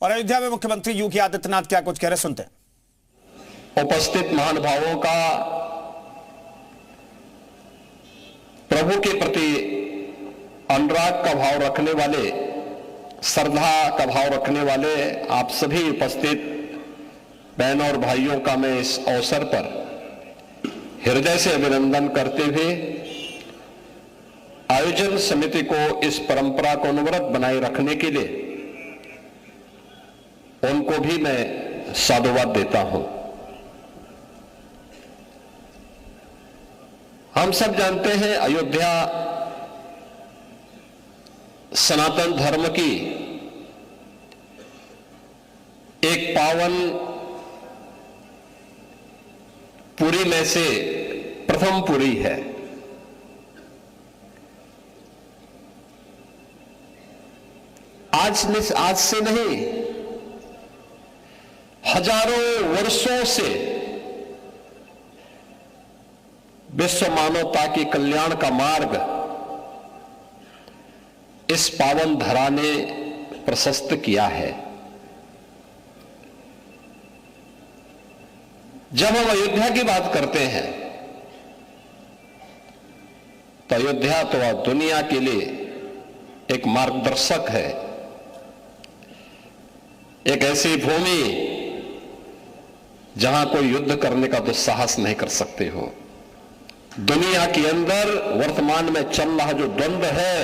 और अयोध्या में मुख्यमंत्री योगी आदित्यनाथ क्या कुछ कह रहे, सुनते हैं। उपस्थित महानुभावों का प्रभु के प्रति अनुराग का भाव रखने वाले, श्रद्धा का भाव रखने वाले आप सभी उपस्थित बहनों और भाइयों का मैं इस अवसर पर हृदय से अभिनंदन करते हुए आयोजन समिति को इस परंपरा को अनवरत बनाए रखने के लिए उनको भी मैं साधुवाद देता हूं। हम सब जानते हैं अयोध्या सनातन धर्म की एक पावन पुरी में से प्रथम पुरी है। आज से नहीं, हजारों वर्षों से विश्व मानवता के कल्याण का मार्ग इस पावन धरा ने प्रशस्त किया है। जब हम अयोध्या की बात करते हैं तो अयोध्या तो दुनिया के लिए एक मार्गदर्शक है, एक ऐसी भूमि जहां कोई युद्ध करने का दुस्साहस नहीं कर सकते हो। दुनिया के अंदर वर्तमान में चल रहा जो द्वंद्व है,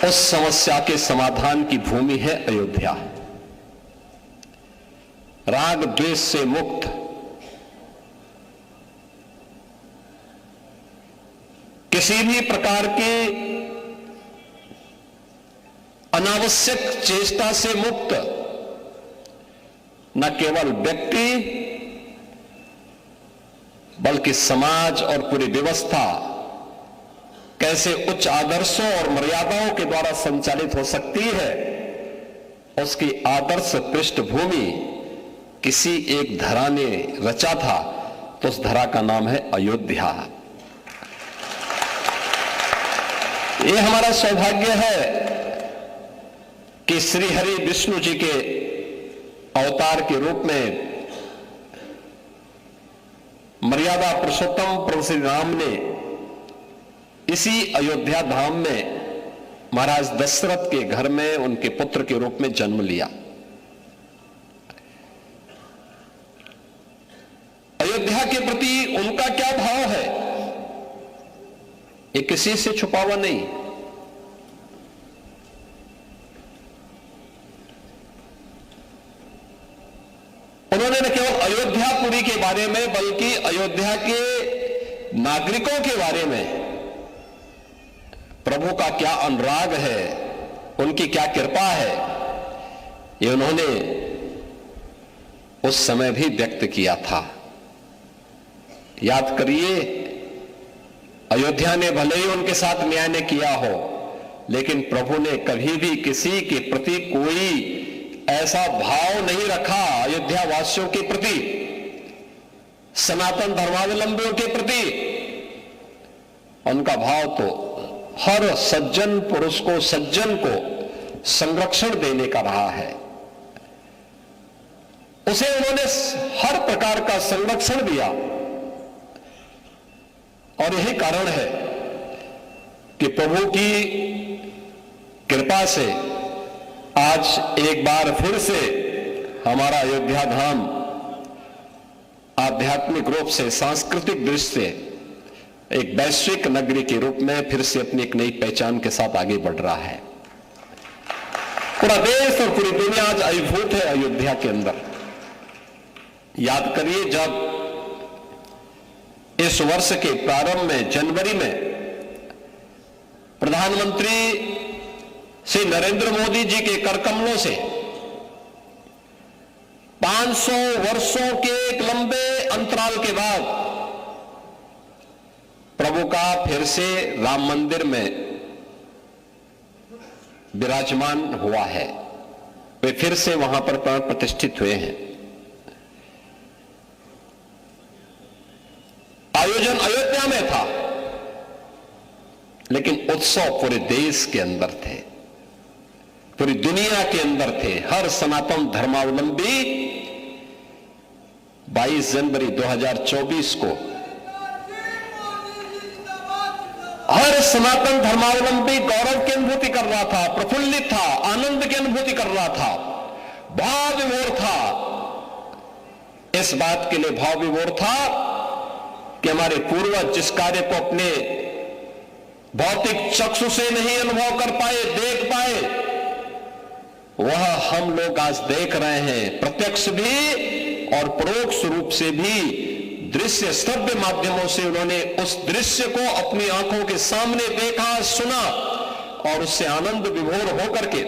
उस समस्या के समाधान की भूमि है अयोध्या। राग द्वेष से मुक्त, किसी भी प्रकार की अनावश्यक चेष्टा से मुक्त, न केवल व्यक्ति बल्कि समाज और पूरी व्यवस्था कैसे उच्च आदर्शों और मर्यादाओं के द्वारा संचालित हो सकती है, उसकी आदर्श पृष्ठभूमि किसी एक धरा ने रचा था, तो उस धरा का नाम है अयोध्या। ये हमारा सौभाग्य है कि श्री हरि विष्णु जी के अवतार के रूप में मर्यादा पुरुषोत्तम प्रभु श्री राम ने इसी अयोध्या धाम में महाराज दशरथ के घर में उनके पुत्र के रूप में जन्म लिया। अयोध्या के प्रति उनका क्या भाव है, ये किसी से छुपा हुआ नहीं। उन्होंने न केवल अयोध्यापुरी के बारे में बल्कि अयोध्या के नागरिकों के बारे में प्रभु का क्या अनुराग है, उनकी क्या कृपा है, ये उन्होंने उस समय भी व्यक्त किया था। याद करिए, अयोध्या ने भले ही उनके साथ न्याय ने किया हो, लेकिन प्रभु ने कभी भी किसी के प्रति कोई ऐसा भाव नहीं रखा। अयोध्या वासियों के प्रति, सनातन धर्मावलंबियों के प्रति उनका भाव तो हर सज्जन पुरुष को, सज्जन को संरक्षण देने का रहा है। उसे उन्होंने हर प्रकार का संरक्षण दिया, और यही कारण है कि प्रभु की कृपा से आज एक बार फिर से हमारा अयोध्या धाम आध्यात्मिक रूप से, सांस्कृतिक दृष्टि से एक वैश्विक नगरी के रूप में फिर से अपनी एक नई पहचान के साथ आगे बढ़ रहा है। पूरा देश और पूरी दुनिया आज अभिभूत है अयोध्या के अंदर। याद करिए, जब इस वर्ष के प्रारंभ में जनवरी में प्रधानमंत्री श्री नरेंद्र मोदी जी के करकमलों से 500 वर्षों के एक लंबे अंतराल के बाद प्रभु का फिर से राम मंदिर में विराजमान हुआ है, वे फिर से वहां पर प्राण प्रतिष्ठित हुए हैं। आयोजन अयोध्या में था, लेकिन उत्सव पूरे देश के अंदर थे। पूरी दुनिया के अंदर थे। हर सनातन धर्मावलंबी 22 जनवरी 2024 को हर सनातन धर्मावलंबी गौरव की अनुभूति कर रहा था, प्रफुल्लित था, आनंद की अनुभूति कर रहा था, भाव विभोर था। इस बात के लिए भाव विभोर था कि हमारे पूर्वज जिस कार्य को अपने भौतिक चक्षु से नहीं अनुभव कर पाए, देख पाए, वह हम लोग आज देख रहे हैं, प्रत्यक्ष भी और परोक्ष रूप से भी। दृश्य श्रव्य माध्यमों से उन्होंने उस दृश्य को अपनी आंखों के सामने देखा, सुना और उससे आनंद विभोर होकर के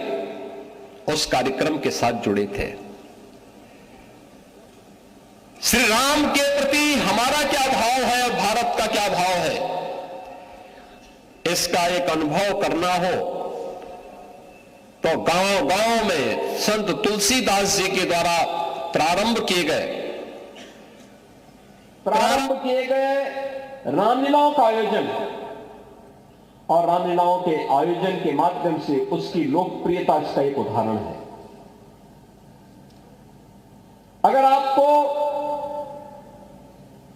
उस कार्यक्रम के साथ जुड़े थे। श्री राम के प्रति हमारा क्या भाव है, भारत का क्या भाव है, इसका एक अनुभव करना हो तो गांव गांव में संत तुलसीदास जी के द्वारा प्रारंभ किए गए रामलीलाओं का आयोजन और रामलीलाओं के आयोजन के माध्यम से उसकी लोकप्रियता इसका एक उदाहरण है। अगर आपको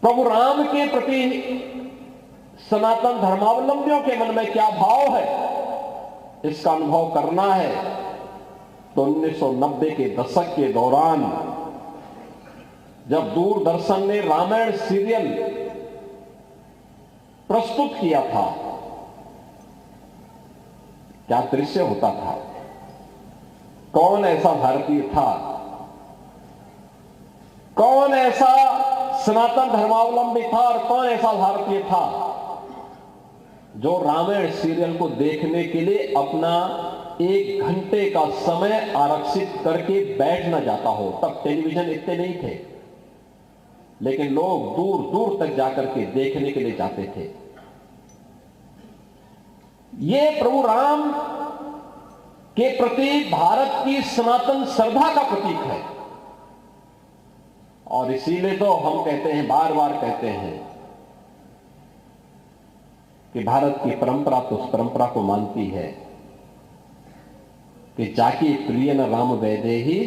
प्रभु राम के प्रति सनातन धर्मावलंबियों के मन में क्या भाव है, इसका अनुभव करना है तो 1990 के दशक के दौरान जब दूरदर्शन ने रामायण सीरियल प्रस्तुत किया था, क्या दृश्य होता था। कौन ऐसा भारतीय था, कौन ऐसा सनातन धर्मावलंबी था और कौन ऐसा भारतीय था जो रामायण सीरियल को देखने के लिए अपना 1 घंटे का समय आरक्षित करके बैठ न जाता हो। तब टेलीविजन इतने नहीं थे, लेकिन लोग दूर दूर तक जाकर के देखने के लिए जाते थे। ये प्रभु राम के प्रति भारत की सनातन श्रद्धा का प्रतीक है और इसीलिए तो हम कहते हैं, बार बार कहते हैं कि भारत की परंपरा तो उस परंपरा को मानती है कि जाकी प्रिय न राम वैदेही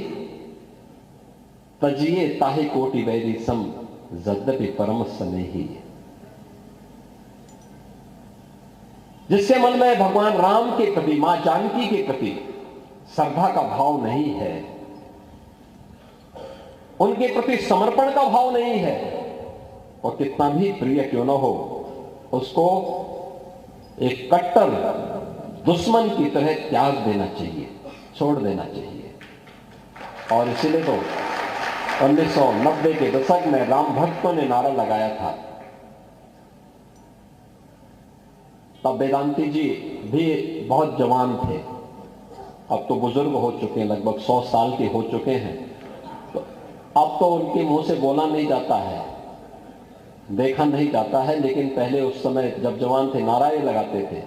तजिए ताहि कोटि वैरी सम यद्यपि परम स्नेही। जिससे मन में भगवान राम के प्रति, मां जानकी के प्रति श्रद्धा का भाव नहीं है, उनके प्रति समर्पण का भाव नहीं है, और कितना भी प्रिय क्यों न हो, उसको एक कट्टर दुश्मन की तरह त्याग देना चाहिए, छोड़ देना चाहिए। और इसीलिए तो 1990 के दशक में राम भक्तों ने नारा लगाया था। तब वेदांती जी भी बहुत जवान थे, अब तो बुजुर्ग हो चुके हैं, लगभग 100 साल के हो चुके हैं। तो अब तो उनके मुंह से बोला नहीं जाता है, देखा नहीं जाता है, लेकिन पहले उस समय जब जवान थे नारा ये लगाते थे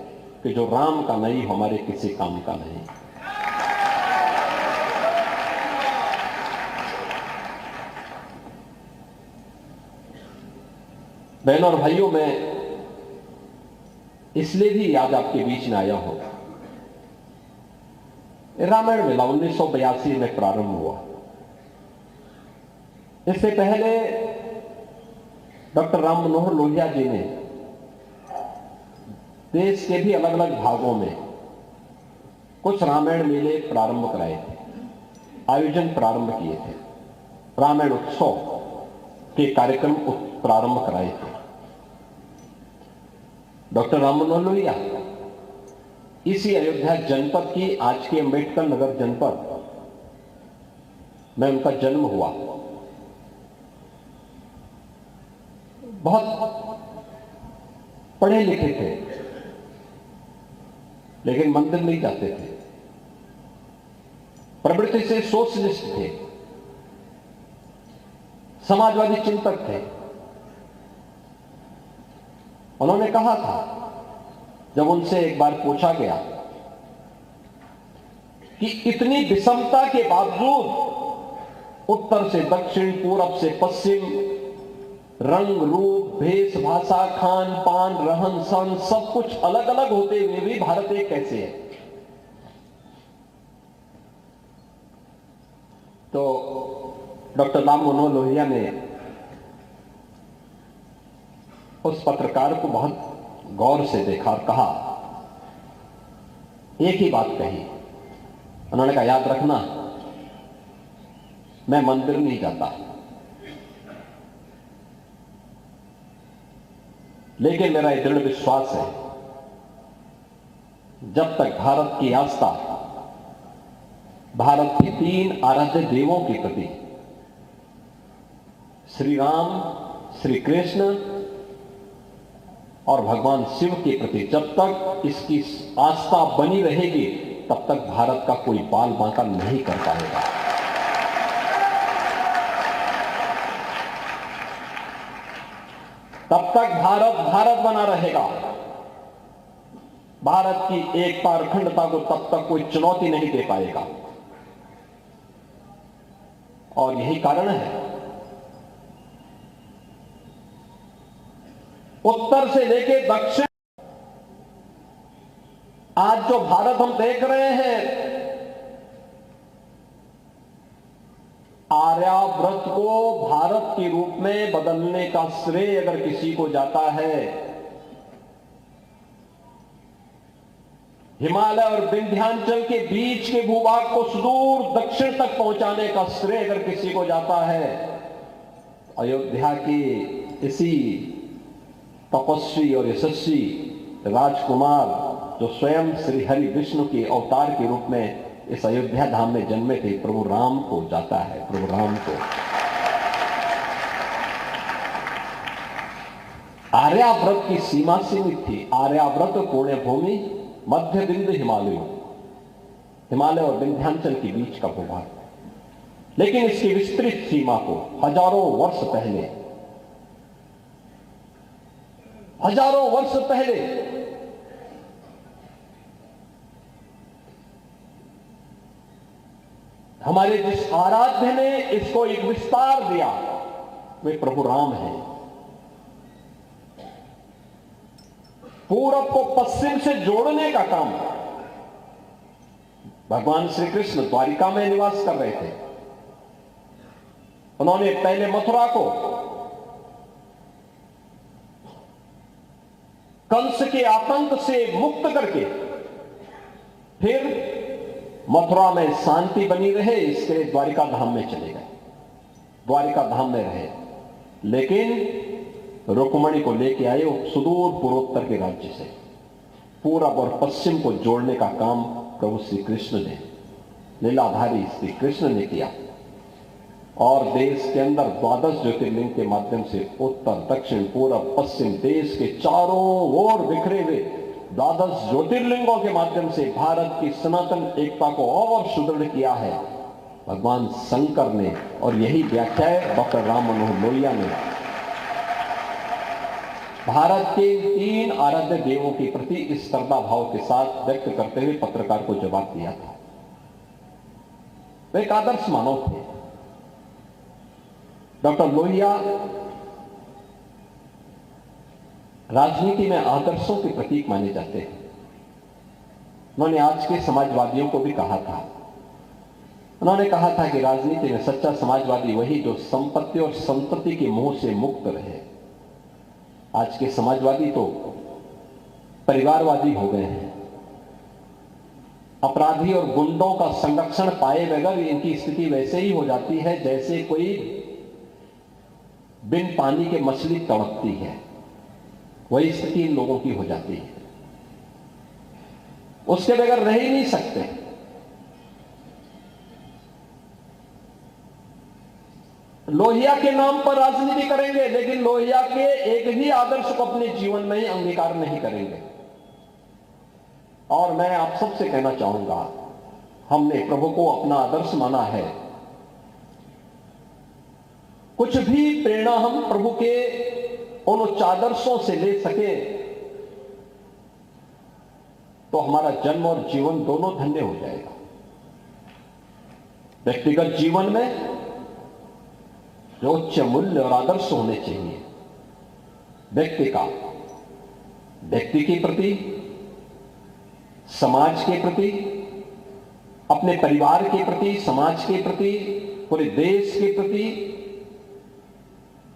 कि जो राम का नहीं हमारे किसी काम का नहीं। बहनों और भाइयों, मैं इसलिए भी आज आपके बीच में आया हूं। रामायण मेला 1982 में प्रारंभ हुआ। इससे पहले डॉक्टर राम मनोहर लोहिया जी ने देश के भी अलग अलग भागों में कुछ रामायण मेले प्रारंभ कराए थे, आयोजन प्रारंभ किए थे, रामायण उत्सव के कार्यक्रम प्रारंभ कराए थे। डॉक्टर राम मनोहर लोहिया इसी अयोध्या जनपद की, आज के अंबेडकर नगर जनपद में उनका जन्म हुआ। बहुत पढ़े लिखे थे, लेकिन मंदिर नहीं जाते थे, प्रवृत्ति से सोशलिस्ट थे, समाजवादी चिंतक थे। उन्होंने कहा था, जब उनसे एक बार पूछा गया कि इतनी विषमता के बावजूद उत्तर से दक्षिण, पूरब से पश्चिम, रंग रूप, भेष भाषा, खान पान, रहन सहन सब कुछ अलग अलग होते हुए भी भारत एक कैसे है। तो डॉक्टर राम मनोहर लोहिया ने उस पत्रकार को बहुत गौर से देखा और कहा, एक ही बात कही। उन्होंने कहा, याद रखना, मैं मंदिर नहीं जाता, लेकिन मेरा यह दृढ़ विश्वास है, जब तक भारत की आस्था भारत के 3 आराध्य देवों के प्रति, श्री राम, श्री कृष्ण और भगवान शिव के प्रति, जब तक इसकी आस्था बनी रहेगी, तब तक भारत का कोई बाल बांका नहीं कर पाएगा। तब तक भारत भारत बना रहेगा। भारत की एकता और अखंडता को तब तक कोई चुनौती नहीं दे पाएगा। और यही कारण है, उत्तर से लेकर दक्षिण, आज जो भारत हम देख रहे हैं, आर्यावर्त को भारत के रूप में बदलने का श्रेय अगर किसी को जाता है, हिमालय और विंध्याचल के बीच के भूभाग को सुदूर दक्षिण तक पहुंचाने का श्रेय अगर किसी को जाता है, अयोध्या के इसी तपस्वी और यशस्वी राजकुमार जो स्वयं श्री हरि विष्णु के अवतार के रूप में इस अयोध्या धाम में जन्मे थे, प्रभु राम को जाता है। प्रभु राम को आर्यावर्त की सीमा सीमित थी। आर्यावर्त पुण्य भूमि, मध्य बिंदु हिमालय और विंध्याचल के बीच का भूभाग, लेकिन इसकी विस्तृत सीमा को हजारों वर्ष पहले हमारे जिस आराध्य ने इसको एक विस्तार दिया, वे प्रभु राम हैं। पूरब को पश्चिम से जोड़ने का काम भगवान श्री कृष्ण द्वारिका में निवास कर रहे थे। उन्होंने पहले मथुरा को कंस के आतंक से मुक्त करके, फिर मथुरा में शांति बनी रहे, इसके लिए द्वारिका धाम में चले गए, द्वारिका धाम में रहे। लेकिन रुक्मणी को लेके आए वो सुदूर पूर्वोत्तर के राज्य से, पूरब और पश्चिम को जोड़ने का काम प्रभु श्री कृष्ण ने, लीलाधारी श्री कृष्ण ने किया। और देश के अंदर 12 ज्योतिर्लिंग के माध्यम से उत्तर, दक्षिण, पूरब, पश्चिम, देश के चारों ओर बिखरे हुए 12 ज्योतिर्लिंगों के माध्यम से भारत की सनातन एकता को और सुदृढ़ किया है भगवान शंकर ने। और यही व्याख्या डॉक्टर राम मनोहर लोहिया ने भारत के 3 आराध्य देवों के प्रति इस श्रद्धा भाव के साथ व्यक्त करते हुए पत्रकार को जवाब दिया था। वे एक आदर्श मानव थे। डॉक्टर लोहिया राजनीति में आदर्शों के प्रतीक माने जाते हैं। उन्होंने आज के समाजवादियों को भी कहा था, उन्होंने कहा था कि राजनीति में सच्चा समाजवादी वही जो संपत्ति और संतति के मोह से मुक्त रहे। आज के समाजवादी तो परिवारवादी हो गए हैं। अपराधी और गुंडों का संरक्षण पाए बगैर इनकी स्थिति वैसे ही हो जाती है जैसे कोई बिन पानी के मछली तड़पती है, वही स्थिति इन लोगों की हो जाती है। उसके बगैर रह ही नहीं सकते। लोहिया के नाम पर राजनीति करेंगे, लेकिन लोहिया के एक भी आदर्श को अपने जीवन में अंगीकार नहीं करेंगे। और मैं आप सबसे कहना चाहूंगा, हमने प्रभु को अपना आदर्श माना है। कुछ भी प्रेरणा हम प्रभु के उन उच्च आदर्शों से ले सके तो हमारा जन्म और जीवन दोनों धन्य हो जाएगा। व्यक्तिगत जीवन में जो उच्च मूल्य और आदर्श होने चाहिए, व्यक्ति के प्रति, समाज के प्रति, अपने परिवार के प्रति, समाज के प्रति, पूरे देश के प्रति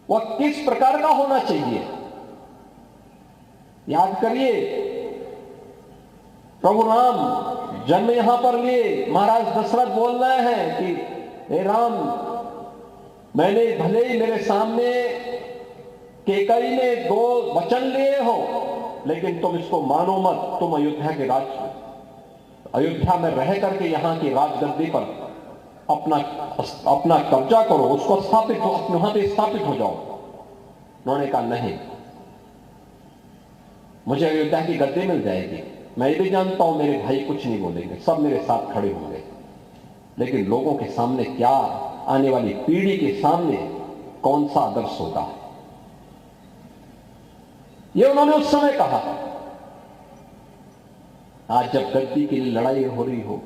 वह किस प्रकार का होना चाहिए। याद करिए, प्रभु राम जन्म यहां पर लिए, महाराज दशरथ बोल रहे हैं कि हे राम, मैंने भले ही मेरे सामने केकई ने 2 वचन लिए हो, लेकिन तुम इसको मानो मत। तुम अयोध्या में रह करके यहां की राजगद्दी पर अपना कब्जा करो, उसको स्थापित हो, वहां पे स्थापित हो जाओ। उन्होंने कहा नहीं, मुझे अयोध्या की गद्दी मिल जाएगी, मैं ये भी जानता हूं मेरे भाई कुछ नहीं बोलेंगे, सब मेरे साथ खड़े होंगे, लेकिन लोगों के सामने क्या, आने वाली पीढ़ी के सामने कौन सा आदर्श होगा, यह उन्होंने उस समय कहा। आज जब गद्दी के लिए लड़ाई हो रही हो,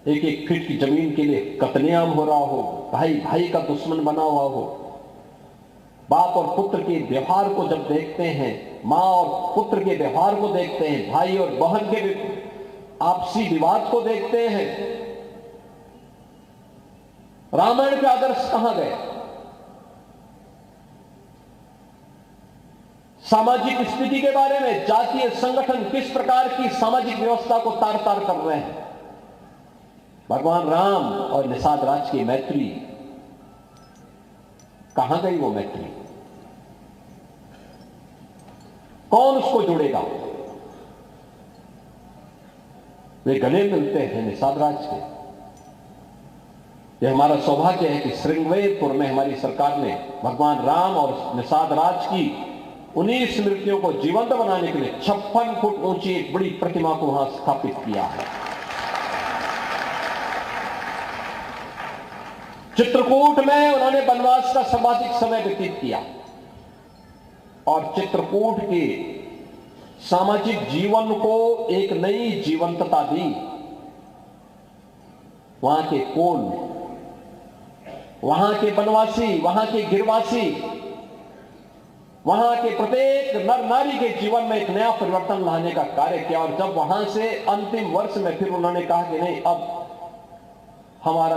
एक एक फीट की जमीन के लिए कत्लेआम हो रहा हो, भाई भाई का दुश्मन बना हुआ हो, बाप और पुत्र के व्यवहार को जब देखते हैं, मां और पुत्र के व्यवहार को देखते हैं, भाई और बहन के आपसी विवाद को देखते हैं, रामायण के आदर्श कहां गए? सामाजिक स्थिति के बारे में जातीय संगठन किस प्रकार की सामाजिक व्यवस्था को तार तार कर रहे हैं। भगवान राम और निषाद राज की मैत्री कहां गई? वो मैत्री कौन उसको जोड़ेगा? वे गले मिलते हैं निषाद राज के। यह हमारा सौभाग्य है कि श्रृंगवेरपुर में हमारी सरकार ने भगवान राम और निषाद राज की उन्हीं स्मृतियों को जीवंत बनाने के लिए 56 फुट ऊंची एक बड़ी प्रतिमा को वहां स्थापित किया है। चित्रकूट में उन्होंने वनवास का सर्वाधिक समय व्यतीत किया और चित्रकूट के सामाजिक जीवन को एक नई जीवंतता दी। वहां के कोल, वहां के वनवासी, वहां के गिरवासी, वहां के प्रत्येक नर नारी के जीवन में एक नया परिवर्तन लाने का कार्य किया। और जब वहां से अंतिम वर्ष में फिर उन्होंने कहा कि नहीं, अब हमारा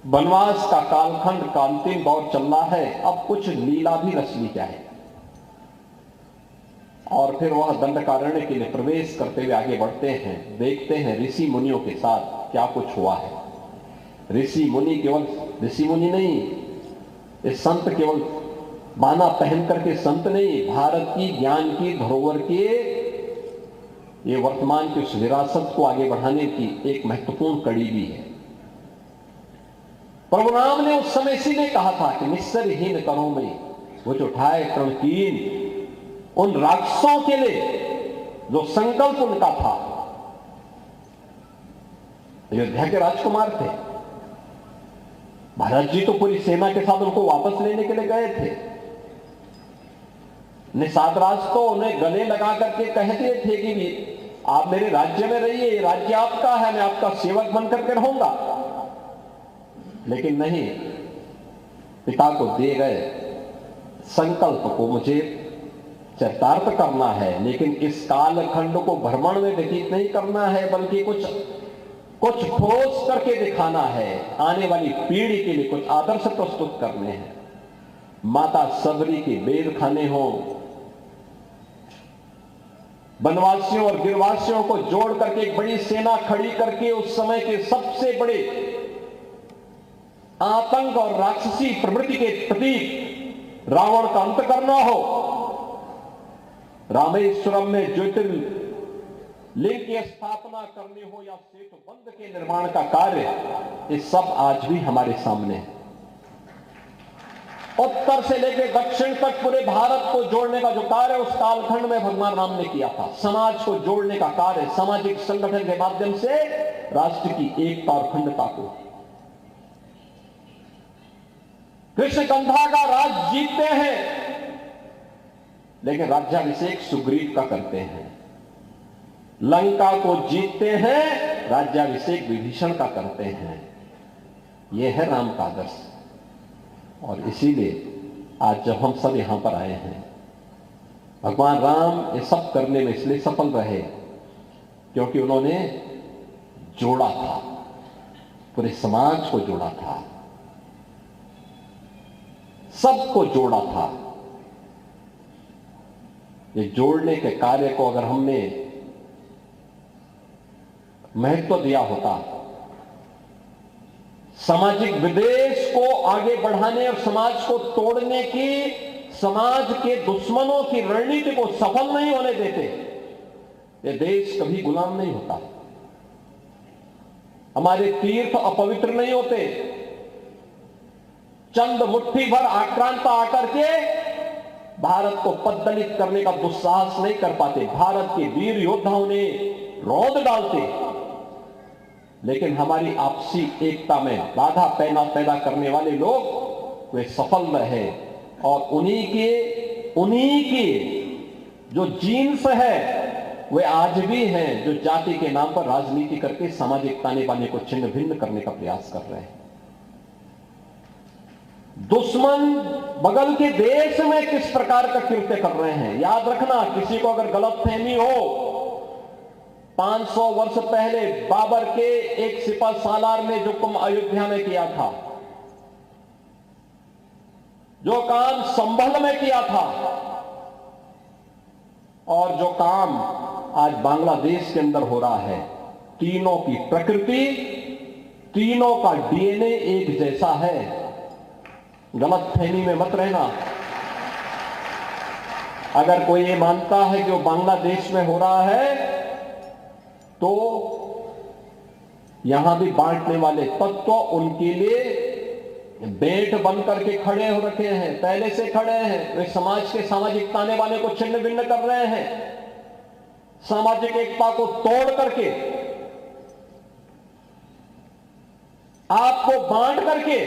वनवास का कालखंड का अंतिम दौर चल रहा है, अब कुछ लीला भी रच ली जाए। और फिर वह दंडकारण्य के लिए प्रवेश करते हुए आगे बढ़ते हैं, देखते हैं ऋषि मुनियों के साथ क्या कुछ हुआ है। ऋषि मुनि केवल ऋषि मुनि नहीं, ये संत केवल बाना पहन करके संत नहीं, भारत की ज्ञान की धरोहर के ये वर्तमान की उस विरासत को आगे बढ़ाने की एक महत्वपूर्ण कड़ी भी है। प्रभु राम ने उस समय इसीलिए कहा था कि निस्सरहीन करो में वो जो उठाए प्रणकीन, उन राक्षसों के लिए जो संकल्प उनका था। अयोध्या के राजकुमार थे, महाराज जी तो पूरी सेना के साथ उनको वापस लेने के लिए गए थे। निषाद राज तो उन्हें गले लगा करके कहते थे कि भी आप मेरे राज्य में रहिए, राज्य आपका है, मैं आपका सेवक बन करके रहूंगा। लेकिन नहीं, पिता को दिए गए संकल्प को मुझे चरितार्थ करना है, लेकिन इस कालखंड को भ्रमण में व्यतीत नहीं करना है, बल्कि कुछ ठोस करके दिखाना है। आने वाली पीढ़ी के लिए कुछ आदर्श प्रस्तुत करने हैं। माता सबरी के बेर खाने हो, वनवासियों और गिरवासियों को जोड़ करके एक बड़ी सेना खड़ी करके उस समय के सबसे बड़े आतंक और राक्षसी प्रवृत्ति के प्रतीक रावण का अंत करना हो, रामेश्वरम में ज्योतिर्लिंग की स्थापना करनी हो या सेतु बंध के निर्माण का कार्य, ये सब आज भी हमारे सामने है। उत्तर से लेकर दक्षिण तक पूरे भारत को जोड़ने का जो कार्य उस कालखंड में भगवान राम ने किया था, समाज को जोड़ने का कार्य, सामाजिक संगठन के माध्यम से राष्ट्र की एकता और अखंडता को। कृष्णगंधा का राज जीतते हैं, लेकिन राज्याभिषेक सुग्रीव का करते हैं। लंका को जीतते हैं, राज्याभिषेक विभीषण का करते हैं। यह है राम का आदर्श। और इसीलिए आज जब हम सब यहां पर आए हैं, भगवान राम ये सब करने में इसलिए सफल रहे क्योंकि उन्होंने जोड़ा था। पूरे समाज को जोड़ा था, सबको जोड़ा था। ये जोड़ने के कार्य को अगर हमने महत्व दिया होता, सामाजिक विद्वेष को आगे बढ़ाने और समाज को तोड़ने की, समाज के दुश्मनों की रणनीति को सफल नहीं होने देते, ये देश कभी गुलाम नहीं होता। हमारे तीर्थ अपवित्र नहीं होते। चंद मुट्ठी भर आक्रांता आकर के भारत को पद्दलित करने का दुस्साहस नहीं कर पाते। भारत के वीर योद्धाओं ने रौंद डालते, लेकिन हमारी आपसी एकता में बाधा पैदा करने वाले लोग वे सफल रहे। और उन्हीं के जो जीन्स है वे आज भी हैं, जो जाति के नाम पर राजनीति करके सामाजिक ताने बाने को छिन्न भिन्न करने का प्रयास कर रहे हैं। दुश्मन बगल के देश में किस प्रकार का कृत्य कर रहे हैं, याद रखना। किसी को अगर गलतफहमी हो, 500 वर्ष पहले बाबर के एक सिपह सालार ने जो काम अयोध्या में किया था, जो काम संभल में किया था, और जो काम आज बांग्लादेश के अंदर हो रहा है, तीनों की प्रकृति, तीनों का डीएनए एक जैसा है। गलतफहमी में मत रहना। अगर कोई ये मानता है कि वो बांग्लादेश में हो रहा है, तो यहां भी बांटने वाले तत्व उनके लिए बेट बन करके खड़े हो रखे हैं, पहले से खड़े हैं। वे समाज के सामाजिक ताने बाने को छिन्न भिन्न कर रहे हैं, सामाजिक एकता को तोड़ करके, आपको बांट करके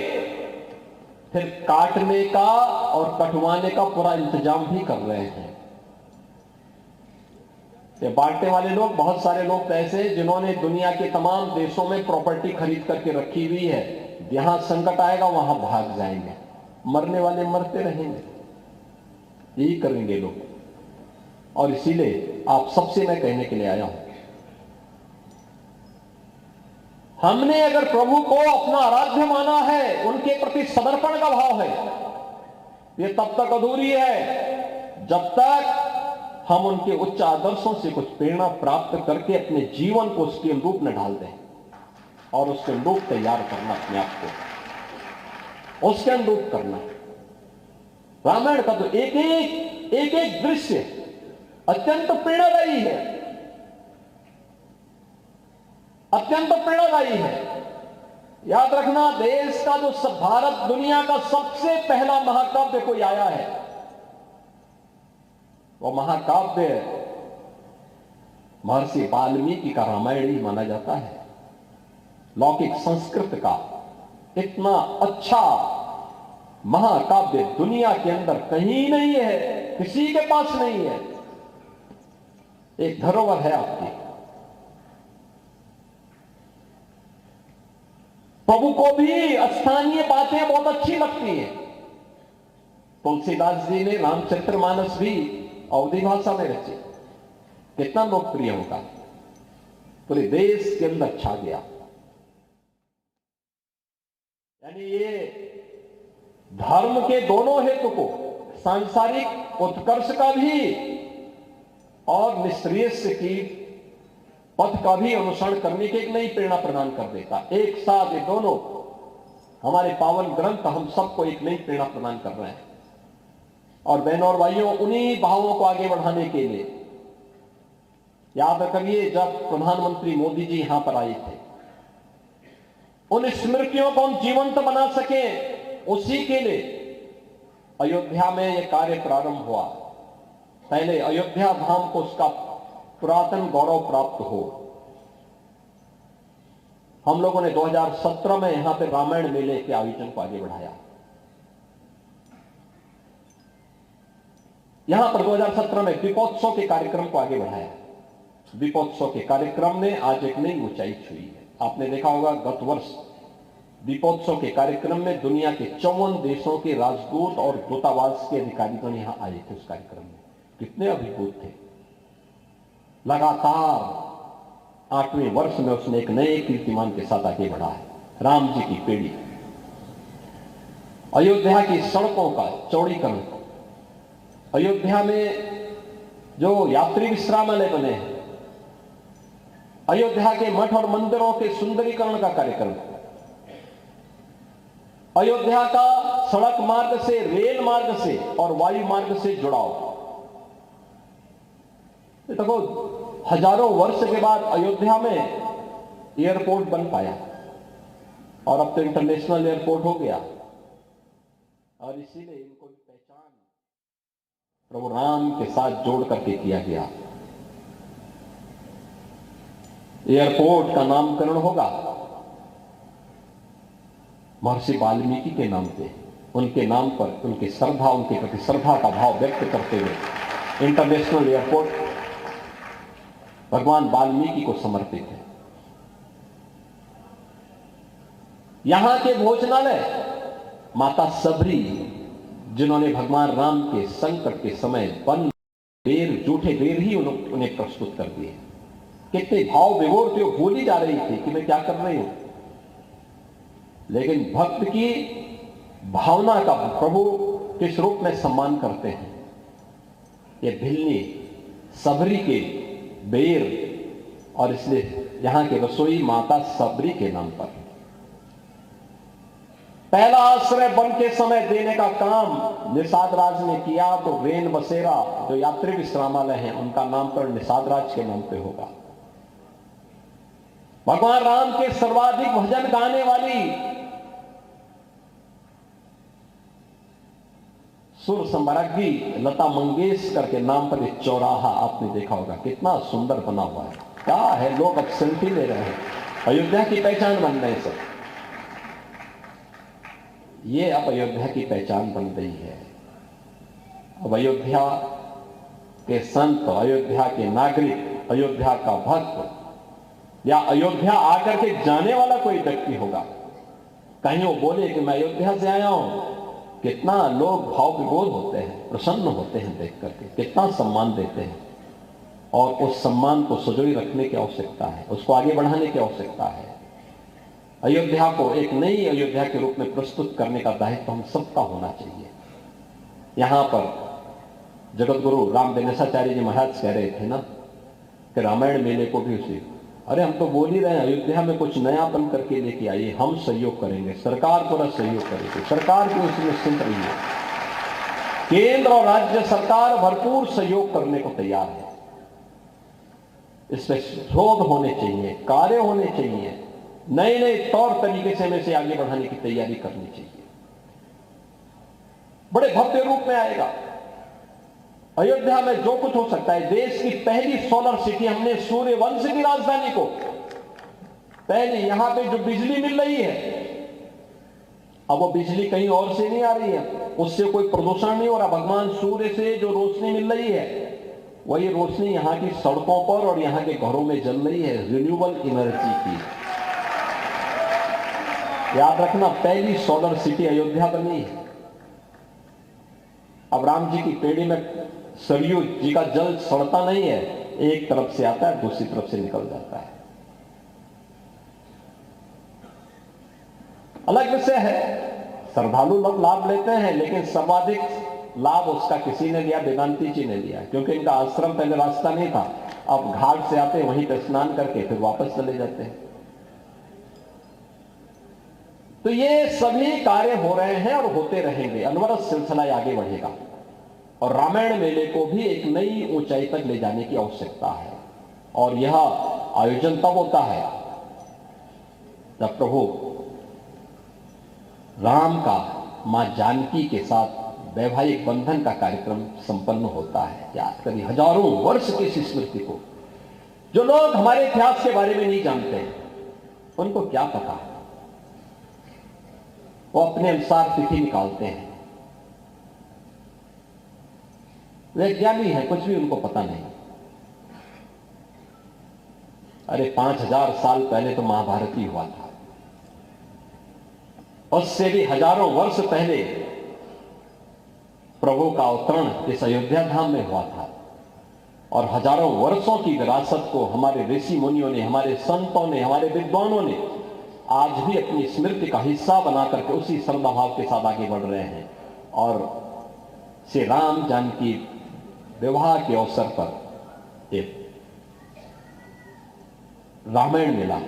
फिर काटने का और कटवाने का पूरा इंतजाम भी कर रहे हैं। ये बांटने वाले लोग, बहुत सारे लोग ऐसे हैं जिन्होंने दुनिया के तमाम देशों में प्रॉपर्टी खरीद करके रखी हुई है। यहां संकट आएगा वहां भाग जाएंगे, मरने वाले मरते रहेंगे, यही करेंगे लोग। और इसीलिए आप सबसे मैं कहने के लिए आया हूं, हमने अगर प्रभु को अपना आराध्य माना है, उनके प्रति समर्पण का भाव है, ये तब तक अधूरी है जब तक हम उनके उच्च आदर्शों से कुछ प्रेरणा प्राप्त करके अपने जीवन को उसके अनुरूप में ढाल दें और उसके अनुरूप तैयार करना, अपने आप को उसके अनुरूप करना। रामायण का तो एक दृश्य अत्यंत प्रेरणादायी है, अत्यंत प्रेरणादायी है। याद रखना, देश का जो भारत दुनिया का सबसे पहला महाकाव्य कोई आया है, वो महाकाव्य महर्षि वाल्मीकि का रामायण ही माना जाता है। लौकिक संस्कृत का इतना अच्छा महाकाव्य दुनिया के अंदर कहीं नहीं है, किसी के पास नहीं है। एक धरोहर है आपकी। प्रभु को भी स्थानीय बातें बहुत अच्छी लगती हैं। तुलसीदास जी ने रामचरितमानस भी अवधी भाषा में रचे, कितना लोकप्रिय होगा, पूरे देश के अंदर छा गया। यानी ये धर्म के दोनों हेतु को, सांसारिक उत्कर्ष का भी और निश्रेयस की पथ का भी अनुसरण करने की एक नई प्रेरणा प्रदान कर देता। एक साथ ये दोनों हमारे पावन ग्रंथ हम सबको एक नई प्रेरणा प्रदान कर रहे हैं। और बहनों और भाइयों, उन्हीं भावों को आगे बढ़ाने के लिए याद करिए, जब प्रधानमंत्री मोदी जी यहां पर आए थे, उन स्मृतियों को हम जीवंत बना सके, उसी के लिए अयोध्या में यह कार्य प्रारंभ हुआ। पहले अयोध्या धाम को उसका पुरातन गौरव प्राप्त हो। हम लोगों ने 2017 में यहां पे रामायण मेले के आयोजन को आगे बढ़ाया। यहां पर 2017 में दीपोत्सव के कार्यक्रम को आगे बढ़ाया। दीपोत्सव के कार्यक्रम ने आज एक नई ऊंचाई छुई है। आपने देखा होगा, गत वर्ष दीपोत्सव के कार्यक्रम में दुनिया के 54 देशों के राजदूत और दूतावास के अधिकारीगण यहां आए थे। उस कार्यक्रम में कितने अभिभूत थे। लगातार 8वें वर्ष में उसने एक नए कीर्तिमान के साथ आगे बढ़ा है। राम जी की पीढ़ी, अयोध्या की सड़कों का चौड़ीकरण, अयोध्या में जो यात्री विश्रामालय बने हैं, अयोध्या के मठ और मंदिरों के सुंदरीकरण का कार्यक्रम, अयोध्या का सड़क मार्ग से, रेल मार्ग से और वायु मार्ग से जुड़ाव। देखो, हजारों वर्ष के बाद अयोध्या में एयरपोर्ट बन पाया और अब तो इंटरनेशनल एयरपोर्ट हो गया, और इसीलिए इनको पहचान प्रभु राम के साथ जोड़ करके किया गया। एयरपोर्ट का नामकरण होगा महर्षि वाल्मीकि के नाम पे, उनके नाम पर, उनकी श्रद्धा, उनके प्रति श्रद्धा का भाव व्यक्त करते हुए इंटरनेशनल एयरपोर्ट भगवान वाल्मीकि को समर्पित है। यहां के भोजनालय माता सबरी, जिन्होंने भगवान राम के संकट के समय वन बेर, जूठे बेर ही उन्हें प्रस्तुत कर दिए। कितने भाव विभोर थे, वो भूल ही जा रही थी कि मैं क्या कर रही हूं, लेकिन भक्त की भावना का प्रभु किस रूप में सम्मान करते हैं। ये भिल्ली सबरी के बेर, और इसलिए यहां के रसोई माता सबरी के नाम पर। पहला आश्रय वन के समय देने का काम निषाद राज ने किया, तो रेन बसेरा जो यात्री विश्रामालय हैं, उनका नामकरण निषाद राज के नाम पे होगा। भगवान राम के सर्वाधिक भजन गाने वाली सुर सम्राज्ञी लता मंगेशकर के नाम पर एक चौराहा आपने देखा होगा, कितना सुंदर बना हुआ है। क्या है, लोग अब सेल्फी ले रहे हैं, अयोध्या की पहचान बन रही सब। ये अब अयोध्या की पहचान बन रही है। अब अयोध्या के संत, अयोध्या के नागरिक, अयोध्या का भक्त या अयोध्या आकर के जाने वाला कोई व्यक्ति होगा, कहीं वो बोले कि मैं अयोध्या से आया हूं, कितना लोग भाव विभोर होते हैं, प्रसन्न होते हैं देख करके, कितना सम्मान देते हैं। और उस सम्मान को सजोई रखने की आवश्यकता है, उसको आगे बढ़ाने की आवश्यकता है। अयोध्या को एक नई अयोध्या के रूप में प्रस्तुत करने का दायित्व हम सबका होना चाहिए। यहां पर जगत गुरु राम दिनेशाचार्य जी महाराज कह रहे थे ना कि रामायण मेले को भी उसी, अरे हम तो बोल ही रहे हैं अयोध्या में कुछ नयापन करके लेके आइए, हम सहयोग करेंगे, सरकार पूरा सहयोग करेगी, सरकार की उसमें निश्चिंत रही है। केंद्र और राज्य सरकार भरपूर सहयोग करने को तैयार है। इसमें शोध होने चाहिए, कार्य होने चाहिए, नए नए तौर तरीके से हमें से आगे बढ़ाने की तैयारी करनी चाहिए। बड़े भव्य रूप में आएगा अयोध्या में, जो कुछ हो सकता है। देश की पहली सोलर सिटी हमने सूर्यवंश की राजधानी को, पहले यहां पे जो बिजली मिल रही है, अब वो बिजली कहीं और से नहीं आ रही है, उससे कोई प्रदूषण नहीं हो रहा। भगवान सूर्य से जो रोशनी मिल रही है, वही रोशनी यहां की सड़कों पर और यहां के घरों में जल रही है, रिन्यूएबल एनर्जी की। याद रखना, पहली सोलर सिटी अयोध्या बनी है। अब राम जी की पेड़ी में सरयू जी का जल सड़ता नहीं है, एक तरफ से आता है, दूसरी तरफ से निकल जाता है। अलग विषय है, श्रद्धालु लोग लाभ लेते हैं, लेकिन सर्वाधिक लाभ उसका किसी ने लिया, वेदांती जी ने लिया, क्योंकि इनका आश्रम पहले रास्ता नहीं था। अब घाट से आते, वहीं पर स्नान करके फिर वापस चले जाते हैं। तो ये सभी कार्य हो रहे हैं और होते रहेंगे, अनवरत सिलसिला आगे बढ़ेगा। और रामायण मेले को भी एक नई ऊंचाई तक ले जाने की आवश्यकता है। और यह आयोजन तब होता है जब प्रभु राम का मां जानकी के साथ वैवाहिक बंधन का कार्यक्रम संपन्न होता है। याद करिए, हजारों वर्ष की इस स्मृति को जो लोग हमारे इतिहास के बारे में नहीं जानते, उनको क्या पता, वो अपने अनुसार तिथि निकालते हैं। वे ज्ञानी है, कुछ भी उनको पता नहीं। अरे 5000 साल पहले तो महाभारत ही हुआ था, उससे भी हजारों वर्ष पहले प्रभु का अवतरण इस अयोध्या धाम में हुआ था। और हजारों वर्षों की विरासत को हमारे ऋषि मुनियों ने, हमारे संतों ने, हमारे विद्वानों ने आज भी अपनी स्मृति का हिस्सा बना करके उसी श्रद्धा भाव के साथ आगे बढ़ रहे हैं। और श्री राम जानकी विवाह के अवसर पर एक रामायण मेला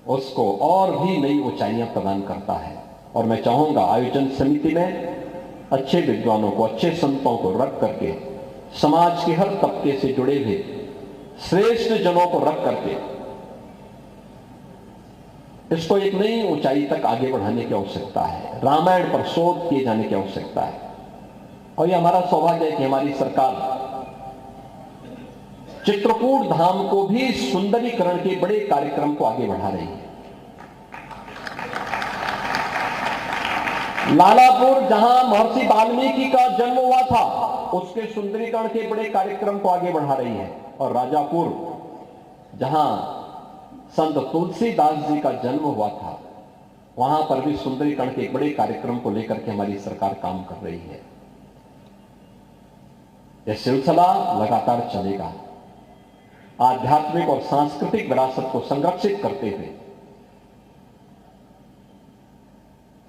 उसको और भी नई ऊंचाइयां प्रदान करता है। और मैं चाहूंगा आयोजन समिति में अच्छे विद्वानों को, अच्छे संतों को रख करके, समाज के हर तबके से जुड़े हुए श्रेष्ठ जनों को रख करके इसको एक नई ऊंचाई तक आगे बढ़ाने की आवश्यकता है। रामायण पर शोध किए जाने की आवश्यकता है। और यह हमारा सौभाग्य है कि हमारी सरकार चित्रकूट धाम को भी सुंदरीकरण के बड़े कार्यक्रम को आगे बढ़ा रही है। लालापुर जहां महर्षि वाल्मीकि का जन्म हुआ था, उसके सुंदरीकरण के बड़े कार्यक्रम को आगे बढ़ा रही है। और राजापुर जहां संत तुलसीदास जी का जन्म हुआ था, वहां पर भी सुंदरीकरण के बड़े कार्यक्रम को लेकर के हमारी सरकार काम कर रही है। यह सिलसिला लगातार चलेगा। आध्यात्मिक और सांस्कृतिक विरासत को संरक्षित करते हुए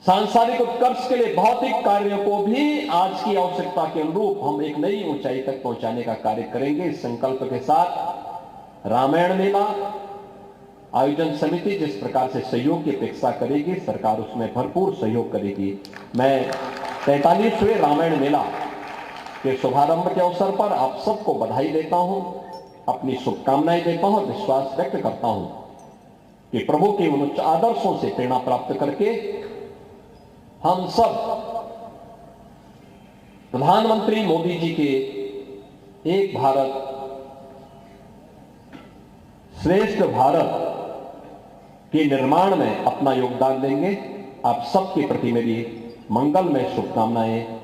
सांसारिक उत्कर्ष के लिए भौतिक कार्यों को भी आज की आवश्यकता के अनुरूप हम एक नई ऊंचाई तक पहुंचाने का कार्य करेंगे। इस संकल्प के साथ रामायण मेला आयोजन समिति जिस प्रकार से सहयोग की अपेक्षा करेगी, सरकार उसमें भरपूर सहयोग करेगी। मैं 43वें रामायण मेला के शुभारंभ के अवसर पर आप सबको बधाई देता हूं, अपनी शुभकामनाएं देता हूं, विश्वास व्यक्त करता हूं कि प्रभु के उन उच्च आदर्शों से प्रेरणा प्राप्त करके हम सब प्रधानमंत्री मोदी जी के एक भारत श्रेष्ठ भारत के निर्माण में अपना योगदान देंगे। आप सबके प्रति मेरी मंगलमय शुभकामनाएं।